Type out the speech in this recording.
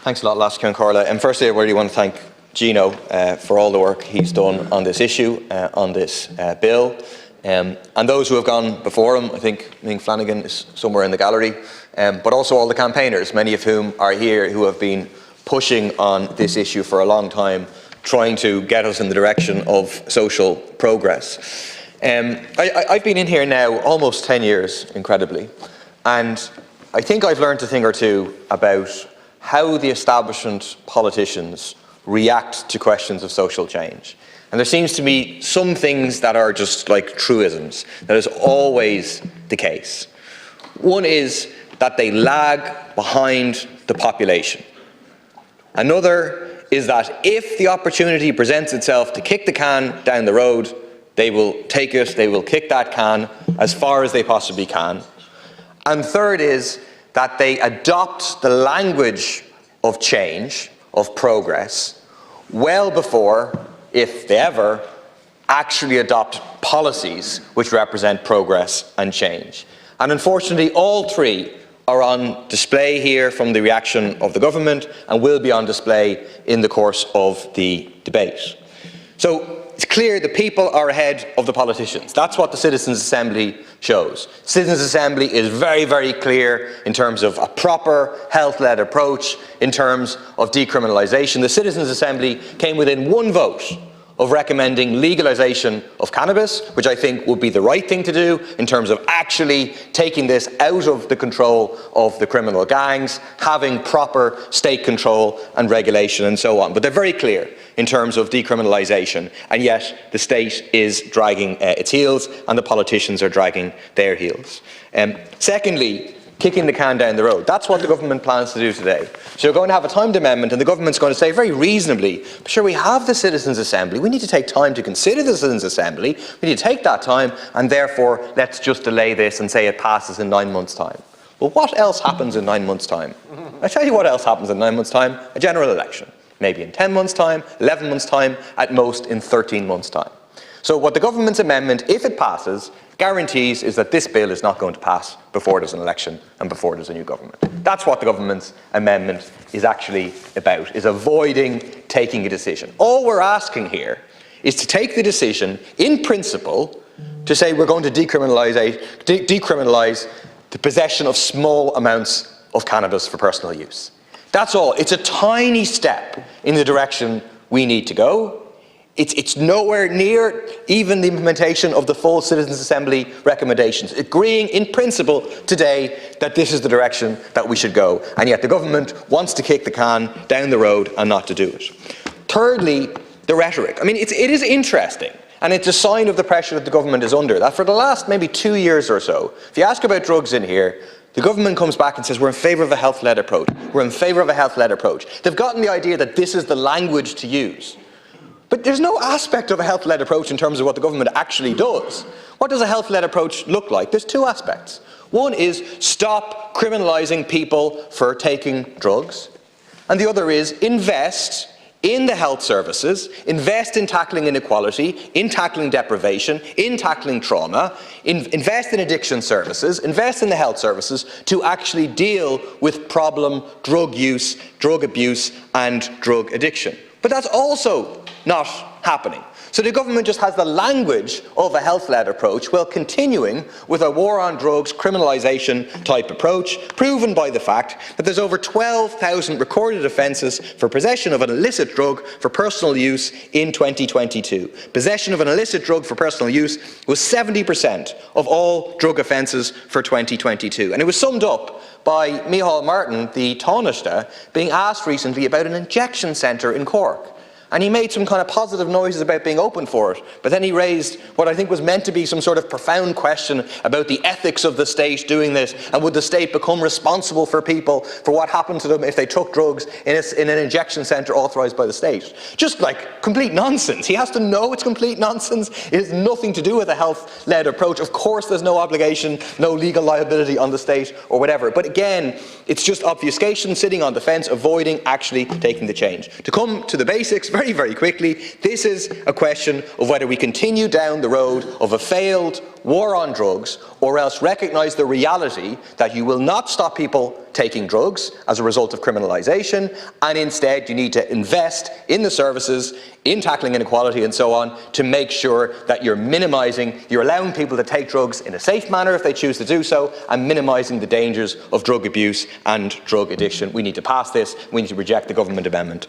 Thanks a lot, Lasky and Corla. And firstly, I really want to thank Gino for all the work he's done on this issue, on this bill. And those who have gone before him, I think Ming Flanagan is somewhere in the gallery, but also all the campaigners, many of whom are here, who have been pushing on this issue for a long time, trying to get us in the direction of social progress. I've been in here now almost 10 years, incredibly, and I think I've learned a thing or two about how the establishment politicians react to questions of social change. And there seems to be some things that are just like truisms. That is always the case. One is that they lag behind the population. Another is that if the opportunity presents itself to kick the can down the road, they will take it, they will kick that can as far as they possibly can. And third is that they adopt the language of change, of progress, well before, if they ever, actually adopt policies which represent progress and change. And unfortunately, all three are on display here from the reaction of the government and will be on display in the course of the debate. So it's clear the people are ahead of the politicians. That's what the Citizens' Assembly shows. Citizens' Assembly is very, very clear in terms of a proper health-led approach, in terms of decriminalisation. The Citizens' Assembly came within one vote of recommending legalisation of cannabis, which I think would be the right thing to do in terms of actually taking this out of the control of the criminal gangs, having proper state control and regulation and so on. But they're very clear in terms of decriminalisation, and yet the state is dragging its heels and the politicians are dragging their heels. Secondly, kicking the can down the road. That's what the government plans to do today. So you're going to have a timed amendment and the government's going to say very reasonably, sure, we have the Citizens' Assembly, we need to take time to consider the Citizens' Assembly, we need to take that time, and therefore let's just delay this and say it passes in 9 months' time. Well, what else happens in 9 months' time? I tell you what else happens in 9 months' time: a general election. Maybe in 10 months' time, 11 months' time, at most in 13 months' time. So what the government's amendment, if it passes, guarantees is that this bill is not going to pass before there's an election and before there's a new government. That's what the government's amendment is actually about, is avoiding taking a decision. All we're asking here is to take the decision, in principle, to say we're going to decriminalise the possession of small amounts of cannabis for personal use. That's all. It's a tiny step in the direction we need to go. It's nowhere near even the implementation of the full Citizens' Assembly recommendations, agreeing in principle today that this is the direction that we should go, and yet the government wants to kick the can down the road and not to do it. Thirdly, the rhetoric. I mean, it is interesting, and it's a sign of the pressure that the government is under, that for the last maybe 2 years or so, if you ask about drugs in here, the government comes back and says we're in favour of a health-led approach. We're in favour of a health-led approach. They've gotten the idea that this is the language to use. But there's no aspect of a health-led approach in terms of what the government actually does. What does a health-led approach look like? There's two aspects. One is stop criminalising people for taking drugs, and the other is invest in the health services, invest in tackling inequality, in tackling deprivation, in tackling trauma, invest in addiction services, invest in the health services to actually deal with problem drug use, drug abuse and drug addiction. But that's also not happening. So the government just has the language of a health-led approach while continuing with a war on drugs criminalisation type approach, proven by the fact that there's over 12,000 recorded offences for possession of an illicit drug for personal use in 2022. Possession of an illicit drug for personal use was 70% of all drug offences for 2022. And it was summed up by Micheál Martin, the Taoiseach, being asked recently about an injection centre in Cork. And he made some kind of positive noises about being open for it, but then he raised what I think was meant to be some sort of profound question about the ethics of the state doing this, and would the state become responsible for people for what happened to them if they took drugs in an injection centre authorised by the state. Just like complete nonsense. He has to know it's complete nonsense. It has nothing to do with a health-led approach. Of course there's no obligation, no legal liability on the state or whatever. But again, it's just obfuscation, sitting on the fence, avoiding actually taking the change. To come to the basics, very very, very quickly, this is a question of whether we continue down the road of a failed war on drugs, or else recognise the reality that you will not stop people taking drugs as a result of criminalisation, and instead you need to invest in the services, in tackling inequality and so on, to make sure that you're allowing people to take drugs in a safe manner if they choose to do so, and minimising the dangers of drug abuse and drug addiction. We need to pass this. We need to reject the government amendment.